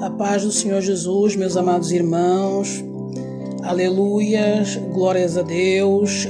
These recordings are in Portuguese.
A paz do Senhor Jesus, meus amados irmãos, aleluias, glórias a Deus.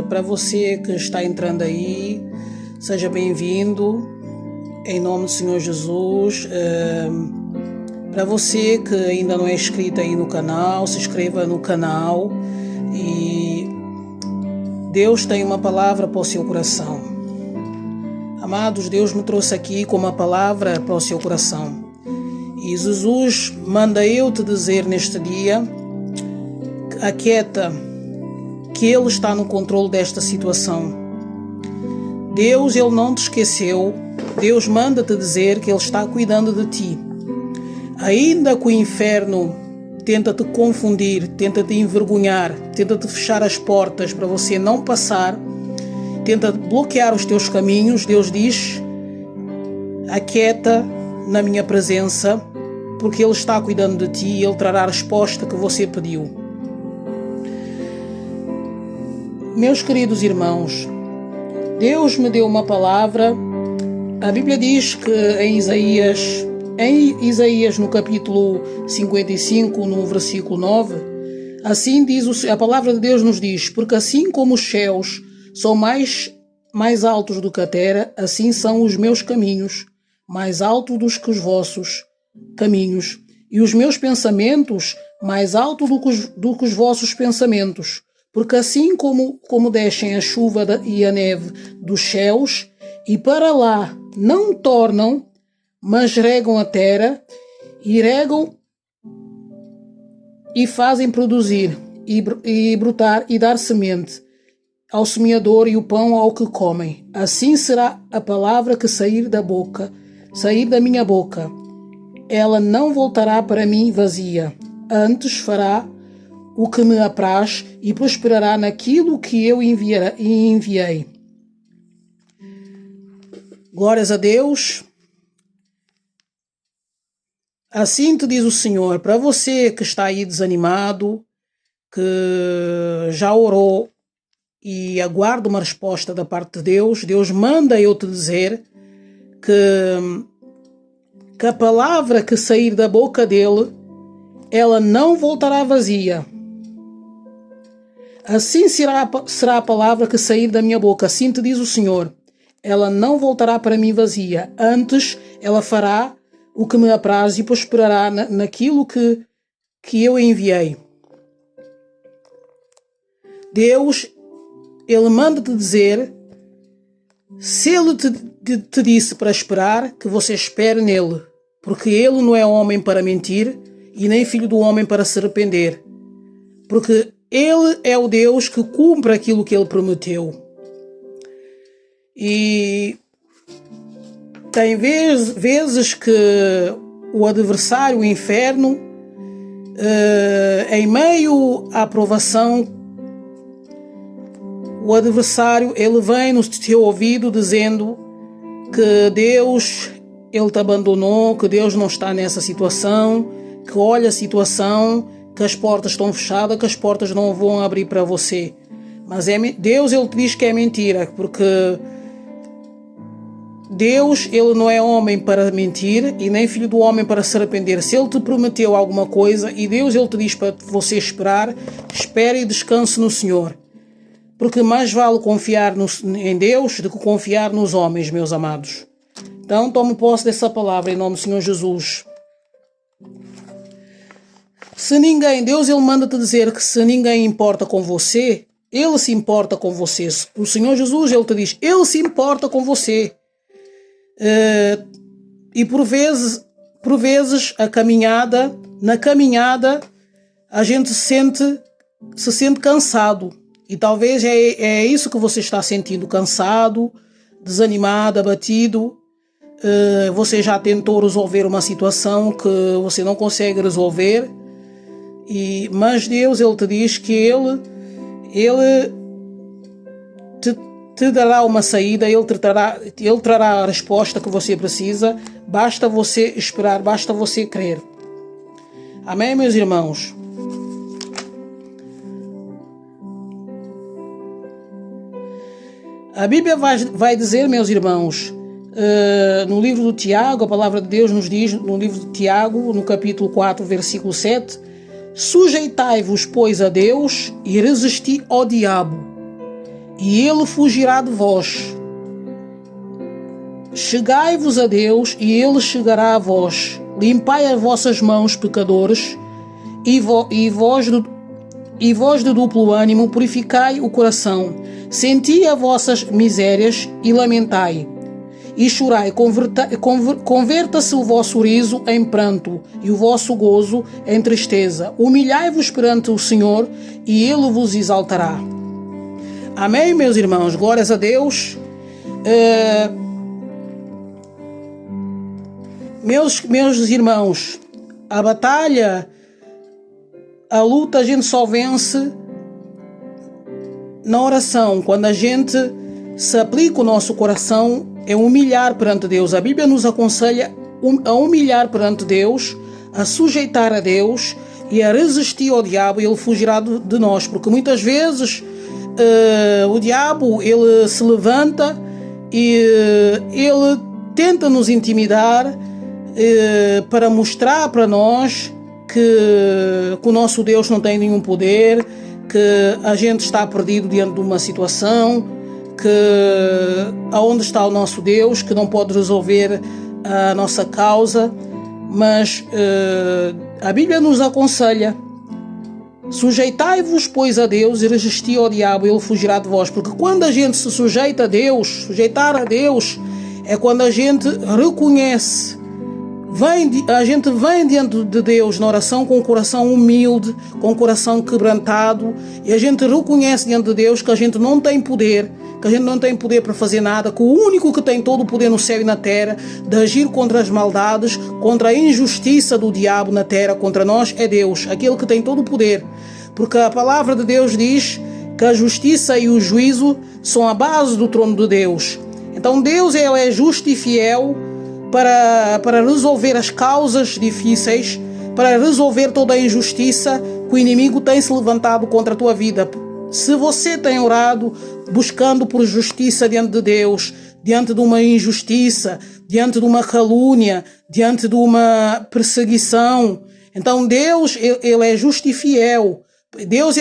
Para você que está entrando aí, seja bem-vindo, em nome do Senhor Jesus. Para você que ainda não é inscrito aí no canal, se inscreva no canal e Deus tem uma palavra para o seu coração. Amados, Deus me trouxe aqui com uma palavra para o seu coração. E Jesus manda eu te dizer neste dia, aquieta, que Ele está no controle desta situação. Deus, Ele não te esqueceu. Deus manda te dizer que Ele está cuidando de ti. Ainda que o inferno tenta te confundir, tenta te envergonhar, tenta te fechar as portas para você não passar, tenta bloquear os teus caminhos, Deus diz, aquieta na minha presença, porque Ele está cuidando de ti e Ele trará a resposta que você pediu. Meus queridos irmãos, Deus me deu uma palavra. A Bíblia diz que em Isaías no capítulo 55, no versículo 9, assim diz a palavra de Deus nos diz, porque assim como os céus são mais altos do que a terra, assim são os meus caminhos, mais altos do que os vossos caminhos, e os meus pensamentos mais altos do que os vossos pensamentos. Porque assim como descem a chuva e a neve dos céus, e para lá não tornam, mas regam a terra, e regam e fazem produzir, e brotar, e dar semente ao semeador e o pão ao que comem. Assim será a palavra que sair da minha boca. Ela não voltará para mim vazia, antes fará o que me apraz e prosperará naquilo que eu enviei. Glórias a Deus. Assim te diz o Senhor, para você que está aí desanimado, que já orou e aguarda uma resposta da parte de Deus, Deus manda eu te dizer que a palavra que sair da boca dele, ela não voltará vazia. Assim será a palavra que sair da minha boca, assim te diz o Senhor. Ela não voltará para mim vazia, antes ela fará o que me apraz e prosperará naquilo que eu enviei. Deus, Ele manda-te dizer, se Ele te disse para esperar, que você espere nele, porque Ele não é homem para mentir e nem filho do homem para se arrepender, porque Ele é o Deus que cumpre aquilo que Ele prometeu. E tem vezes que o adversário, o inferno, em meio à provação, o adversário, ele vem no teu ouvido dizendo que Deus, Ele te abandonou, que Deus não está nessa situação, que olha a situação, que as portas estão fechadas, que as portas não vão abrir para você. Mas Deus, Ele te diz que é mentira, porque Deus, Ele não é homem para mentir e nem filho do homem para se arrepender. Se Ele te prometeu alguma coisa e Deus, Ele te diz para você esperar, espere e descanse no Senhor. Porque mais vale confiar em Deus do que confiar nos homens, meus amados. Então, tome posse dessa palavra em nome do Senhor Jesus. Deus, Ele manda-te dizer que se ninguém importa com você, Ele se importa com você. O Senhor Jesus, Ele te diz, Ele se importa com você. E por vezes na caminhada, a gente se sente cansado. E talvez é isso que você está sentindo, cansado, desanimado, abatido. Você já tentou resolver uma situação que você não consegue resolver. Mas Deus, Ele te diz que Ele te dará uma saída, Ele trará a resposta que você precisa. Basta você esperar, basta você crer. Amém, meus irmãos? A Bíblia vai dizer, meus irmãos, no livro do Tiago, a palavra de Deus nos diz, no livro de Tiago, no capítulo 4, versículo 7, sujeitai-vos, pois, a Deus e resisti ao diabo, e ele fugirá de vós. Chegai-vos a Deus e ele chegará a vós. Limpai as vossas mãos, pecadores, e vós de duplo ânimo, purificai o coração. Senti as vossas misérias e lamentai. E chorai, converta-se o vosso riso em pranto e o vosso gozo em tristeza. Humilhai-vos perante o Senhor e Ele vos exaltará. Amém, meus irmãos? Glórias a Deus. Meus irmãos, a batalha, a luta a gente só vence na oração, quando a gente se aplica o nosso coração é humilhar perante Deus. A Bíblia nos aconselha a humilhar perante Deus, a sujeitar a Deus e a resistir ao diabo, e ele fugirá de nós, porque muitas vezes o diabo ele se levanta e ele tenta nos intimidar para mostrar para nós que o nosso Deus não tem nenhum poder, que a gente está perdido diante de uma situação, que aonde está o nosso Deus, que não pode resolver a nossa causa. Mas a Bíblia nos aconselha: sujeitai-vos, pois, a Deus e resisti ao diabo, ele fugirá de vós. Porque quando a gente se sujeita a Deus, sujeitar a Deus, é quando a gente reconhece, a gente vem diante de Deus na oração com o coração humilde, com o coração quebrantado, e a gente reconhece diante de Deus que a gente não tem poder, que a gente não tem poder para fazer nada, que o único que tem todo o poder no céu e na terra de agir contra as maldades, contra a injustiça do diabo na terra, contra nós, é Deus, aquele que tem todo o poder. Porque a palavra de Deus diz que a justiça e o juízo são a base do trono de Deus. Então Deus ele é justo e fiel para resolver as causas difíceis, para resolver toda a injustiça que o inimigo tem se levantado contra a tua vida. Se você tem orado buscando por justiça diante de Deus, diante de uma injustiça, diante de uma calúnia, diante de uma perseguição, então Deus ele é justo e fiel. Deus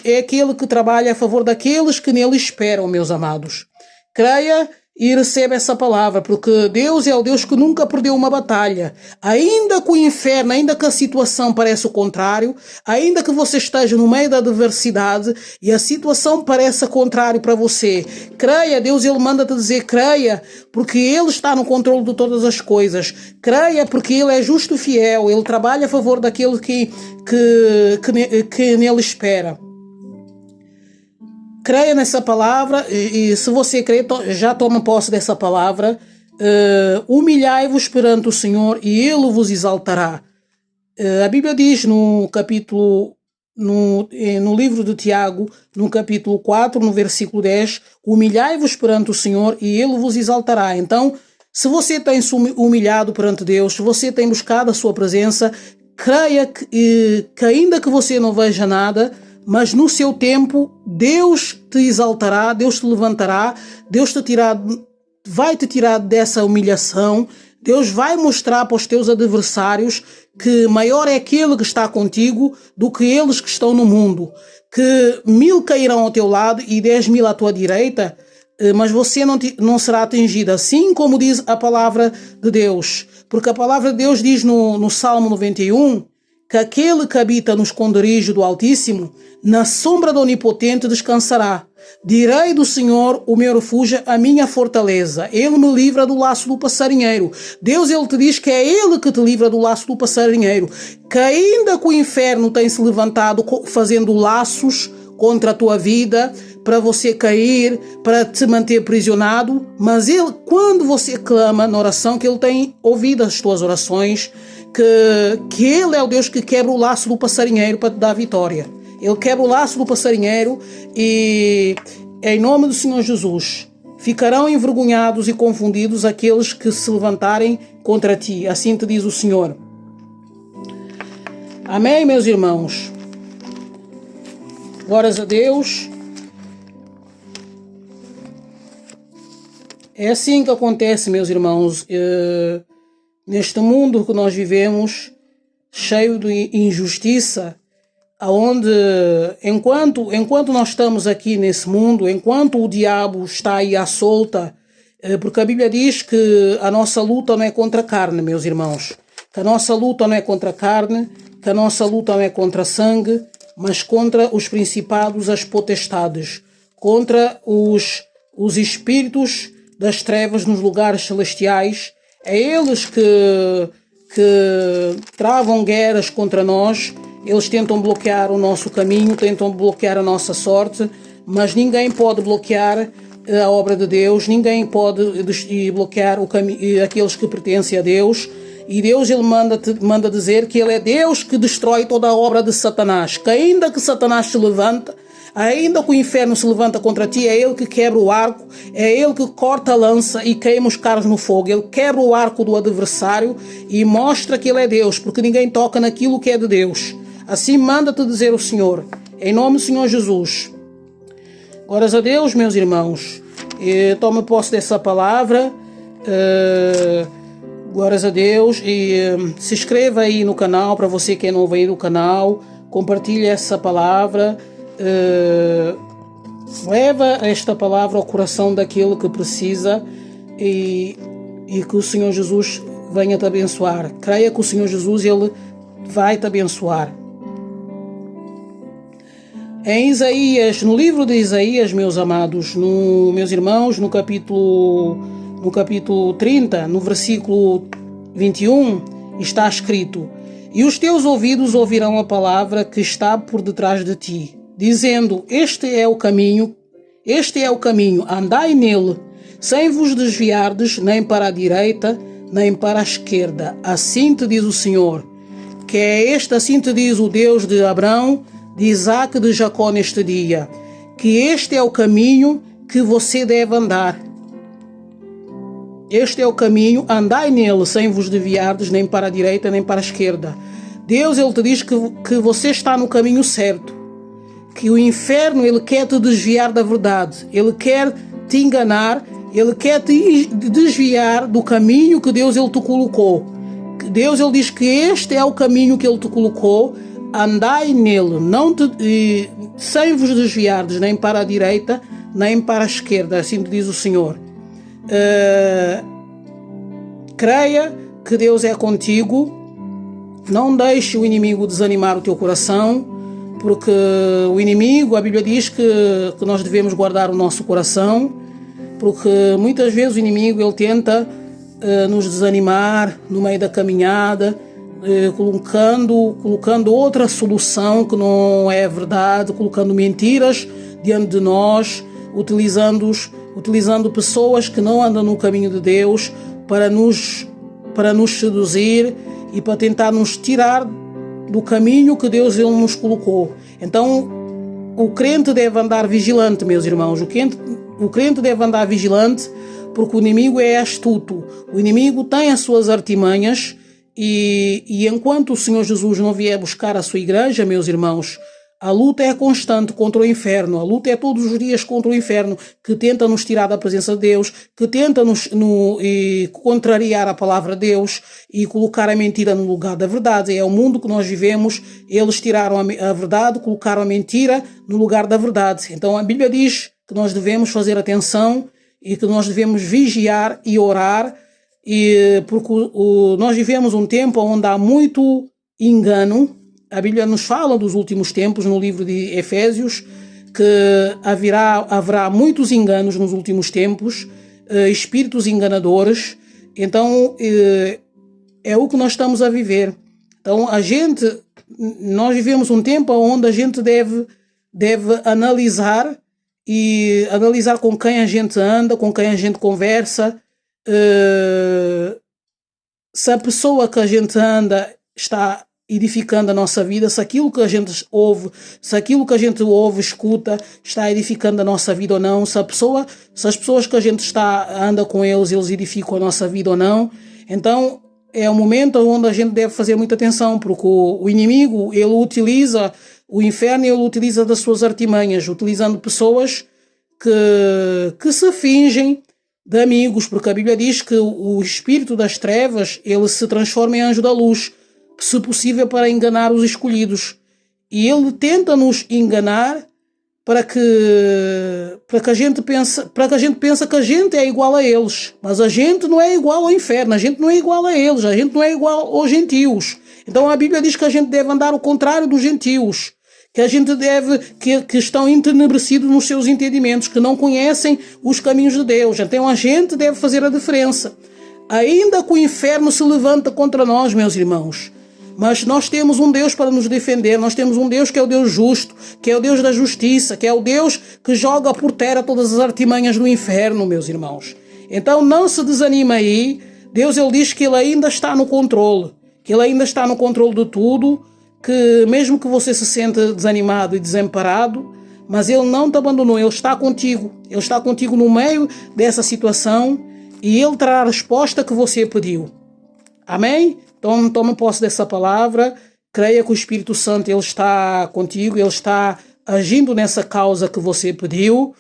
é aquele que trabalha a favor daqueles que nele esperam, meus amados. Creia e receba essa palavra, porque Deus é o Deus que nunca perdeu uma batalha. Ainda que o inferno, ainda que a situação pareça o contrário, ainda que você esteja no meio da adversidade e a situação pareça contrário para você, creia, Deus ele manda-te dizer, creia, porque Ele está no controle de todas as coisas. Creia, porque Ele é justo e fiel, Ele trabalha a favor daquele que nele espera. Creia nessa palavra e se você crê, já toma posse dessa palavra. Humilhai-vos perante o Senhor e Ele vos exaltará. A Bíblia diz no livro de Tiago, no capítulo 4, no versículo 10, humilhai-vos perante o Senhor e Ele vos exaltará. Então, se você tem se humilhado perante Deus, se você tem buscado a sua presença, creia que ainda que você não veja nada, mas no seu tempo, Deus te exaltará, Deus te levantará, Deus vai te tirar dessa humilhação, Deus vai mostrar para os teus adversários que maior é aquele que está contigo do que eles que estão no mundo. Que 1000 cairão ao teu lado e 10.000 à tua direita, mas você não será atingido, assim como diz a palavra de Deus. Porque a palavra de Deus diz no Salmo 91, que aquele que habita no esconderijo do Altíssimo, na sombra do Onipotente descansará. Direi do Senhor o meu refúgio, a minha fortaleza. Ele me livra do laço do passarinheiro. Deus, Ele te diz que é Ele que te livra do laço do passarinheiro. Que ainda que o inferno tem se levantado fazendo laços contra a tua vida, para você cair, para te manter aprisionado, mas Ele, quando você clama na oração, que Ele tem ouvido as tuas orações, que Ele é o Deus que quebra o laço do passarinheiro para te dar vitória. Ele quebra o laço do passarinheiro e, em nome do Senhor Jesus, ficarão envergonhados e confundidos aqueles que se levantarem contra ti. Assim te diz o Senhor. Amém, meus irmãos? Glórias a Deus. É assim que acontece, meus irmãos. Neste mundo que nós vivemos, cheio de injustiça, aonde enquanto nós estamos aqui nesse mundo, enquanto o diabo está aí à solta, porque a Bíblia diz que a nossa luta não é contra a carne, meus irmãos, que a nossa luta não é contra a carne, que a nossa luta não é contra sangue, mas contra os principados, as potestades, contra os espíritos das trevas nos lugares celestiais. É eles que travam guerras contra nós. Eles tentam bloquear o nosso caminho, tentam bloquear a nossa sorte, mas ninguém pode bloquear a obra de Deus, ninguém pode bloquear aqueles que pertencem a Deus. E Deus, ele manda dizer que ele é Deus que destrói toda a obra de Satanás, que ainda que Satanás se levanta, ainda que o inferno se levanta contra ti, é ele que quebra o arco, é ele que corta a lança e queima os carros no fogo. Ele quebra o arco do adversário e mostra que ele é Deus, porque ninguém toca naquilo que é de Deus. Assim manda-te dizer o Senhor, em nome do Senhor Jesus. Glórias a Deus, meus irmãos. Tome posse dessa palavra. Glórias a Deus. E se inscreva aí no canal, para você que é novo aí no canal. Compartilhe essa palavra. Leva esta palavra ao coração daquele que precisa e que o Senhor Jesus venha te abençoar. Creia que o Senhor Jesus, ele vai te abençoar. Em Isaías, no livro de Isaías, meus amados, meus irmãos, no capítulo 30, no versículo 21, está escrito: e os teus ouvidos ouvirão a palavra que está por detrás de ti, dizendo, este é o caminho, andai nele, sem vos desviardes nem para a direita, nem para a esquerda. Assim te diz o Senhor, que é este, assim te diz o Deus de Abraão, de Isaac e de Jacó neste dia, que este é o caminho que você deve andar. Este é o caminho, andai nele, sem vos desviardes nem para a direita nem para a esquerda. Deus, ele te diz que você está no caminho certo, que o inferno, ele quer te desviar da verdade, ele quer te enganar, ele quer te desviar do caminho que Deus, ele te colocou. Deus, ele diz que este é o caminho que ele te colocou, andai nele, sem vos desviardes nem para a direita nem para a esquerda, assim te diz o Senhor. Creia que Deus é contigo, não deixe o inimigo desanimar o teu coração, porque o inimigo, a Bíblia diz que nós devemos guardar o nosso coração, porque muitas vezes o inimigo, ele tenta nos desanimar no meio da caminhada, colocando outra solução que não é verdade, colocando mentiras diante de nós, utilizando pessoas que não andam no caminho de Deus para nos seduzir e para tentar nos tirar do caminho que Deus, ele nos colocou. Então o crente deve andar vigilante, meus irmãos. O crente deve andar vigilante, porque o inimigo é astuto, o inimigo tem as suas artimanhas. E enquanto o Senhor Jesus não vier buscar a sua igreja, meus irmãos, a luta é constante contra o inferno, a luta é todos os dias contra o inferno, que tenta nos tirar da presença de Deus, que tenta nos contrariar a palavra de Deus e colocar a mentira no lugar da verdade. É o mundo que nós vivemos, eles tiraram a verdade, colocaram a mentira no lugar da verdade. Então a Bíblia diz que nós devemos fazer atenção e que nós devemos vigiar e orar, porque nós vivemos um tempo onde há muito engano. A Bíblia nos fala dos últimos tempos, no livro de Efésios, que haverá muitos enganos nos últimos tempos, espíritos enganadores. Então é o que nós estamos a viver. Então nós vivemos um tempo onde a gente deve analisar, e analisar com quem a gente anda, com quem a gente conversa, se a pessoa que a gente anda está edificando a nossa vida, se aquilo que a gente ouve, escuta, está edificando a nossa vida ou não, se as pessoas que a gente anda com eles edificam a nossa vida ou não. Então é um momento onde a gente deve fazer muita atenção, porque o inimigo, o inferno, ele utiliza das suas artimanhas, utilizando pessoas que se fingem de amigos, porque a Bíblia diz que o espírito das trevas, ele se transforma em anjo da luz, se possível para enganar os escolhidos. E ele tenta nos enganar para que a gente pense que a gente é igual a eles. Mas a gente não é igual ao inferno, a gente não é igual a eles, a gente não é igual aos gentios. Então a Bíblia diz que a gente deve andar ao contrário dos gentios, que a gente deve, que estão entenebrecidos nos seus entendimentos, que não conhecem os caminhos de Deus. Então a gente deve fazer a diferença. Ainda que o inferno se levanta contra nós, meus irmãos, mas nós temos um Deus para nos defender, nós temos um Deus que é o Deus justo, que é o Deus da justiça, que é o Deus que joga por terra todas as artimanhas do inferno, meus irmãos. Então não se desanima aí, Deus ele diz que ele ainda está no controle, que ele ainda está no controle de tudo, que mesmo que você se sente desanimado e desamparado, mas ele não te abandonou, ele está contigo no meio dessa situação e ele trará a resposta que você pediu. Amém? Então tome posse dessa palavra, creia que o Espírito Santo ele está contigo, ele está agindo nessa causa que você pediu,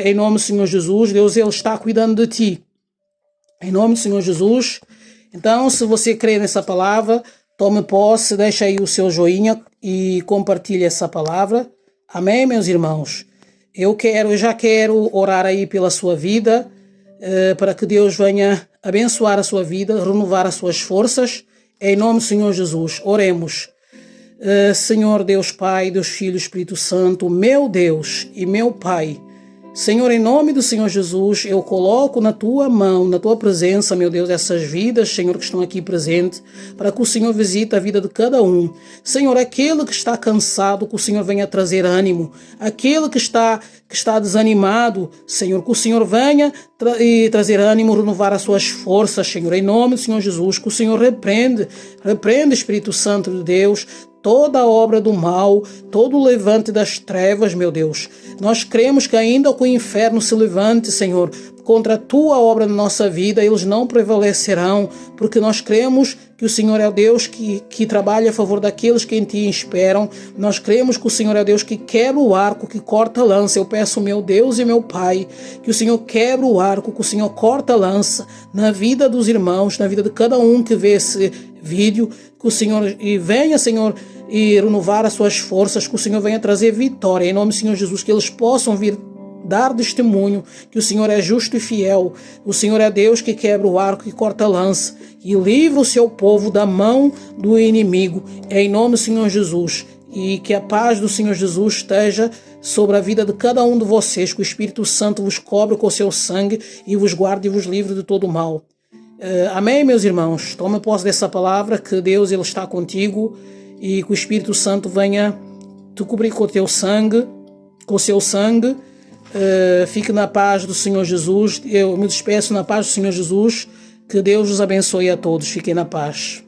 em nome do Senhor Jesus. Deus ele está cuidando de ti, em nome do Senhor Jesus. Então se você crê nessa palavra, tome posse, deixa aí o seu joinha e compartilhe essa palavra. Amém, meus irmãos? Eu já quero orar aí pela sua vida, para que Deus venha abençoar a sua vida, renovar as suas forças, em nome do Senhor Jesus. Oremos. Senhor Deus Pai, Deus Filho, Espírito Santo, meu Deus e meu Pai, Senhor, em nome do Senhor Jesus, eu coloco na tua mão, na tua presença, meu Deus, essas vidas, Senhor, que estão aqui presentes, para que o Senhor visite a vida de cada um. Senhor, aquele que está cansado, que o Senhor venha trazer ânimo. Aquele que está desanimado, Senhor, que o Senhor venha trazer ânimo, renovar as suas forças, Senhor, em nome do Senhor Jesus, que o Senhor repreende, Espírito Santo de Deus, toda a obra do mal, todo o levante das trevas, meu Deus. Nós cremos que ainda que o inferno se levante, Senhor, contra a tua obra na nossa vida, eles não prevalecerão, porque nós cremos que o Senhor é o Deus que trabalha a favor daqueles que em ti esperam. Nós cremos que o Senhor é o Deus que quebra o arco, que corta a lança. Eu peço, meu Deus e meu Pai, que o Senhor quebra o arco, que o Senhor corta a lança na vida dos irmãos, na vida de cada um que vê esse vídeo, que o Senhor venha, Senhor, e renovar as suas forças, que o Senhor venha trazer vitória, em nome do Senhor Jesus, que eles possam vir dar testemunho que o Senhor é justo e fiel, o Senhor é Deus que quebra o arco e corta a lança e livra o seu povo da mão do inimigo, em nome do Senhor Jesus. E que a paz do Senhor Jesus esteja sobre a vida de cada um de vocês, que o Espírito Santo vos cobre com o seu sangue e vos guarde e vos livre de todo o mal. Amém, meus irmãos? Tome posse dessa palavra, que Deus ele está contigo e que o Espírito Santo venha te cobrir com o teu sangue, com o seu sangue. Fique na paz do Senhor Jesus. Eu me despeço na paz do Senhor Jesus. Que Deus os abençoe a todos. Fiquem na paz.